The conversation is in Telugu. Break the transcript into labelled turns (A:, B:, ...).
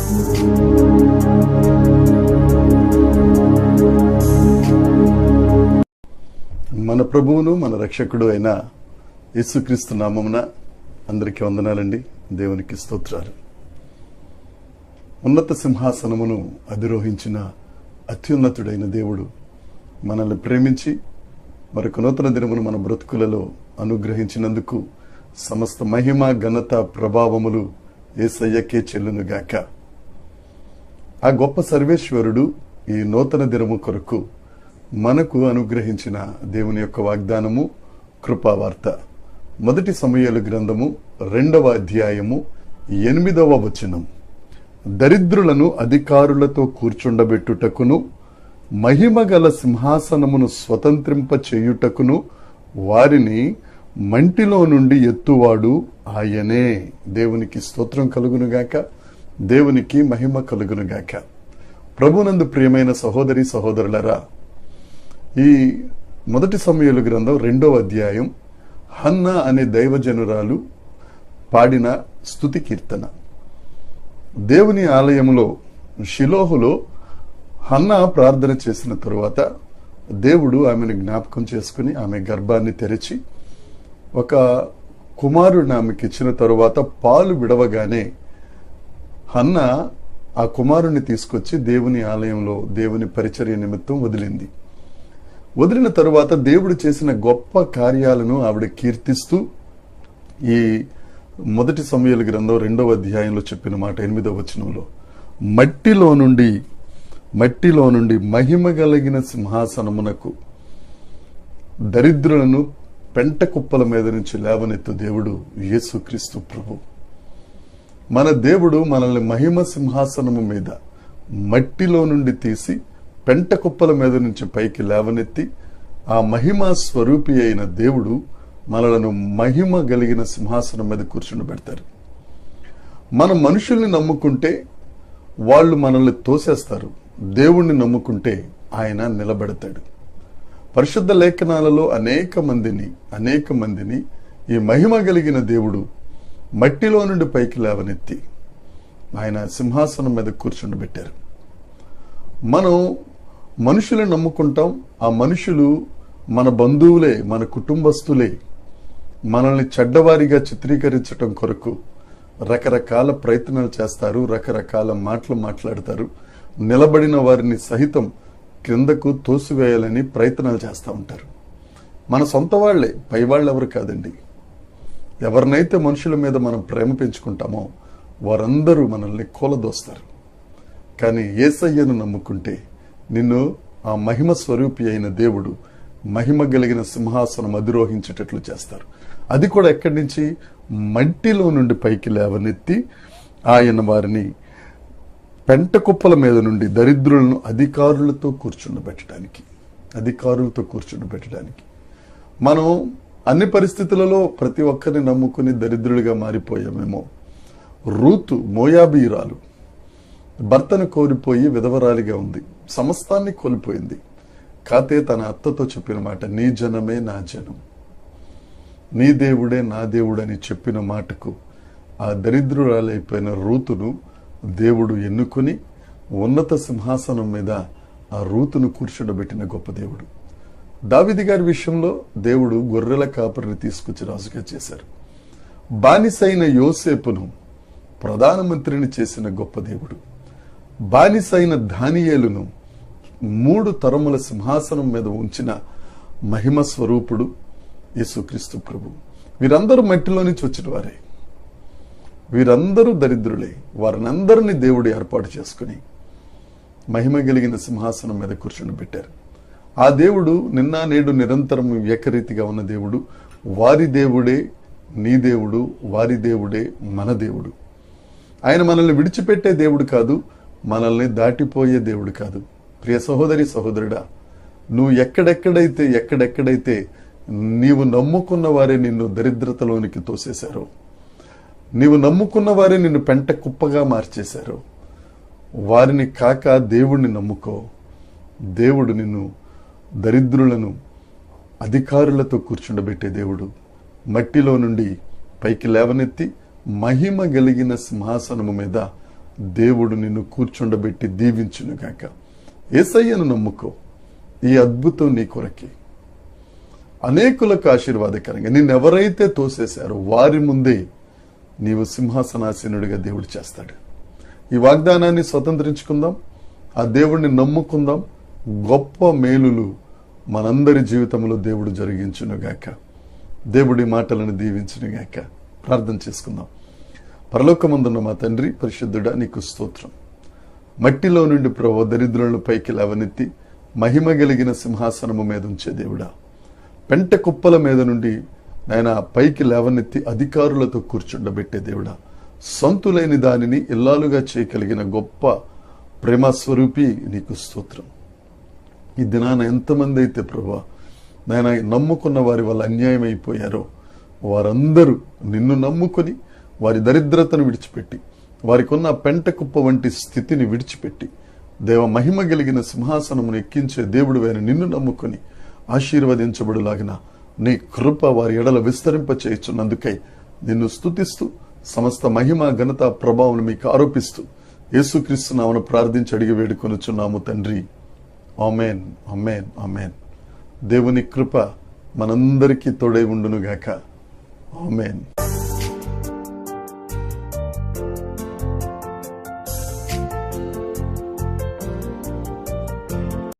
A: మన ప్రభువును మన రక్షకుడు అయిన యేసుక్రీస్తు నామమున అందరికీ వందనాలండి. దేవునికి స్తోత్రాలు. ఉన్నత సింహాసనమును అధిరోహించిన అత్యున్నతుడైన దేవుడు మనల్ని ప్రేమించి మరొక నూతన దినమును మన బ్రతుకులలో అనుగ్రహించినందుకు సమస్త మహిమ, ఘనత, ప్రభావములు యేసయ్యకే చెల్లునుగాక. ఆ గొప్ప సర్వేశ్వరుడు ఈ నూతన దినము కొరకు మనకు అనుగ్రహించిన దేవుని యొక్క వాగ్దానము కృపావార్త. మొదటి సమూయేలు గ్రంథము 2వ అధ్యాయము 8వ వచనం. దరిద్రులను అధికారులతో కూర్చుండబెట్టుటకును మహిమగల సింహాసనమును స్వతంత్రింప చేయుటకును వారిని మంటిలో నుండి ఎత్తువాడు ఆయనే. దేవునికి స్తోత్రం కలుగునుగాక, దేవునికి మహిమ కలుగునుగాక. ప్రభునందు ప్రియమైన సహోదరి సహోదరులరా, ఈ మొదటి సమూయేలు గ్రంథం 2వ అధ్యాయం హన్నా అనే దైవజనురాలు పాడిన స్తుతి కీర్తన. దేవుని ఆలయంలో షిలోహులో హన్నా ప్రార్థన చేసిన తరువాత దేవుడు ఆమెను జ్ఞాపకం చేసుకుని ఆమె గర్భాన్ని తెరిచి ఒక కుమారుడిని ఆమెకి ఇచ్చిన తరువాత పాలు విడవగానే హన్నా ఆ కుమారుణ్ణి తీసుకొచ్చి దేవుని ఆలయంలో దేవుని పరిచర్య నిమిత్తం వదిలింది. వదిలిన తరువాత దేవుడు చేసిన గొప్ప కార్యాలను ఆవిడ కీర్తిస్తూ ఈ మొదటి సమూయేలు గ్రంథం 2వ అధ్యాయంలో చెప్పిన మాట 8వ వచనంలో, మట్టిలో నుండి మహిమ కలిగిన సింహాసనమునకు దరిద్రులను పెంట కుప్పల మీద నుంచి లేవనెత్తు దేవుడు యేసుక్రీస్తు ప్రభు. మన దేవుడు మనల్ని మహిమ సింహాసనము మీద మట్టిలో నుండి తీసి పెంట కుప్పల మీద నుంచి పైకి లేవనెత్తి ఆ మహిమ స్వరూపి అయిన దేవుడు మనలను మహిమ కలిగిన సింహాసనం మీద కూర్చుండబెడతారు. మనం మనుషుల్ని నమ్ముకుంటే వాళ్ళు మనల్ని తోసేస్తారు, దేవుణ్ణి నమ్ముకుంటే ఆయన నిలబెడతాడు. పరిశుద్ధ లేఖనాలలో అనేక మందిని ఈ మహిమ కలిగిన దేవుడు మట్టిలో నుండి పైకి లేవనెత్తి ఆయన సింహాసనం మీద కూర్చుండబెట్టారు. మనం మనుషులను నమ్ముకుంటాం, ఆ మనుషులు మన బంధువులే, మన కుటుంబస్తులే. మనల్ని చెడ్డవారిగా చిత్రీకరించటం కొరకు రకరకాల ప్రయత్నాలు చేస్తారు, రకరకాల మాటలు మాట్లాడతారు. నిలబడిన వారిని సహితం క్రిందకు తోసివేయాలని ప్రయత్నాలు చేస్తూ ఉంటారు. మన సొంత వాళ్లే, పై వాళ్ళు ఎవరు కాదండి. ఎవరినైతే మనుషుల మీద మనం ప్రేమ పెంచుకుంటామో వారందరూ మనల్ని కూలదోస్తారు. కానీ యేసయ్యను నమ్ముకుంటే నిన్ను ఆ మహిమ స్వరూపి అయిన దేవుడు మహిమ కలిగిన సింహాసనం అధిరోహించేటట్లు చేస్తారు. అది కూడా ఎక్కడి నుంచి? మట్టిలో నుండి పైకి లేవనెత్తి ఆయన వారిని పెంట కుప్పల మీద నుండి దరిద్రులను అధికారులతో కూర్చుండబెట్టడానికి. మనం అన్ని పరిస్థితులలో ప్రతి ఒక్కరిని నమ్ముకుని దరిద్రులుగా మారిపోయామేమో. రూతు మోయాబీయురాలు భర్తను కోల్పోయి విధవరాలిగా ఉంది, సమస్తాన్ని కోల్పోయింది. కాతే తన అత్తతో చెప్పిన మాట, నీ జనమే నా జనం, నీ దేవుడే నా దేవుడు అని చెప్పిన మాటకు ఆ దరిద్రురాలైపోయిన రూతును దేవుడు ఎన్నుకుని ఉన్నత సింహాసనం మీద ఆ రూతును కూర్చుండబెట్టిన గొప్ప దేవుడు. దావీదు గారి విషయంలో దేవుడు గొర్రెల కాపరిని తీసుకొచ్చి రాజుగా చేశారు. బానిసైన యోసేపును ప్రధానమంత్రిని చేసిన గొప్ప దేవుడు. బానిసైన దానియేలును 3 తరముల సింహాసనం మీద ఉంచిన మహిమ స్వరూపుడు యేసుక్రీస్తు ప్రభు. వీరందరూ మట్టిలో నుంచి వచ్చిన వారే, వీరందరూ దరిద్రులే. వారినందరినీ దేవుడు ఏర్పాటు చేసుకుని మహిమ కలిగిన సింహాసనం మీద కూర్చుండబెట్టారు. ఆ దేవుడు నిన్న నేడు నిరంతరం ఏకరీతిగా ఉన్న దేవుడు. వారి దేవుడే నీ దేవుడు, వారి దేవుడే మన దేవుడు. ఆయన మనల్ని విడిచిపెట్టే దేవుడు కాదు, మనల్ని దాటిపోయే దేవుడు కాదు. ప్రియ సహోదరి సహోదరుడా, నువ్వు ఎక్కడెక్కడైతే నీవు నమ్ముకున్న వారే నిన్ను దరిద్రతలోనికి తోసేశారో, నీవు నమ్ముకున్న వారే నిన్ను పెంట కుప్పగా మార్చేశారో, వారిని కాక దేవుణ్ణి నమ్ముకో. దేవుడు నిన్ను దరిద్రులను అధికారులతో కూర్చుండబెట్టే దేవుడు. మట్టిలో నుండి పైకి లేవనెత్తి మహిమ కలిగిన సింహాసనము మీద దేవుడు నిన్ను కూర్చుండబెట్టి దీవించునుగాక. యేసయ్యను నమ్ముకో. ఈ అద్భుతం నీ కొరకే, అనేకులకు ఆశీర్వాదకరంగా. నిన్నెవరైతే తోసేశారో వారి ముందే నీవు సింహాసనాసీనుడిగా దేవుడు చేస్తాడు. ఈ వాగ్దానాన్ని స్వతంత్రించుకుందాం, ఆ దేవుడిని నమ్ముకుందాం. గొప్ప మేలులు మనందరి జీవితంలో దేవుడు జరిగించునుగాక. దేవుడి మాటలను దీవించునుగాక. ప్రార్థన చేసుకుందాం. పరలోకమందున్న మా తండ్రి, పరిశుద్ధుడా, నీకు స్తోత్రం. మట్టిలో నుండి ప్రభువా దరిద్రులను పైకి లేవనెత్తి మహిమ కలిగిన సింహాసనము మీద ఉంచే దేవుడా, పెంట కుప్పల మీద నుండి నాయన పైకి లేవనెత్తి అధికారులతో కూర్చుండబెట్టే దేవుడా, సొంతులేని దానిని ఇల్లాలుగా చేయగలిగిన గొప్ప ప్రేమస్వరూపి నీకు స్తోత్రం. ఈ దినాన ఎంతమంది అయితే ప్రభువా నాయన నమ్ముకున్న వారి వల్ల అన్యాయం అయిపోయారో వారందరూ నిన్ను నమ్ముకొని వారి దరిద్రతను విడిచిపెట్టి, వారికి ఉన్న పెంట కుప్ప వంటి స్థితిని విడిచిపెట్టి దేవ మహిమ కలిగిన సింహాసనమును ఎక్కించే దేవుడు అయిన నిన్ను నమ్ముకొని ఆశీర్వదించబడులాగిన నీ కృప వారి ఎడల విస్తరింప చేయుచున్నందుకై నిన్ను స్తుతిస్తూ సమస్త మహిమ ఘనత ప్రభావం మీకు ఆరోపిస్తూ యేసుక్రీస్తు నామమున ప్రార్థించి అడిగి వేడుకొనుచున్నాము తండ్రి. ఆమేన్, ఆమేన్, ఆమేన్. దేవుని కృప మనందరికీ తోడై ఉండునుగాక. ఆమేన్.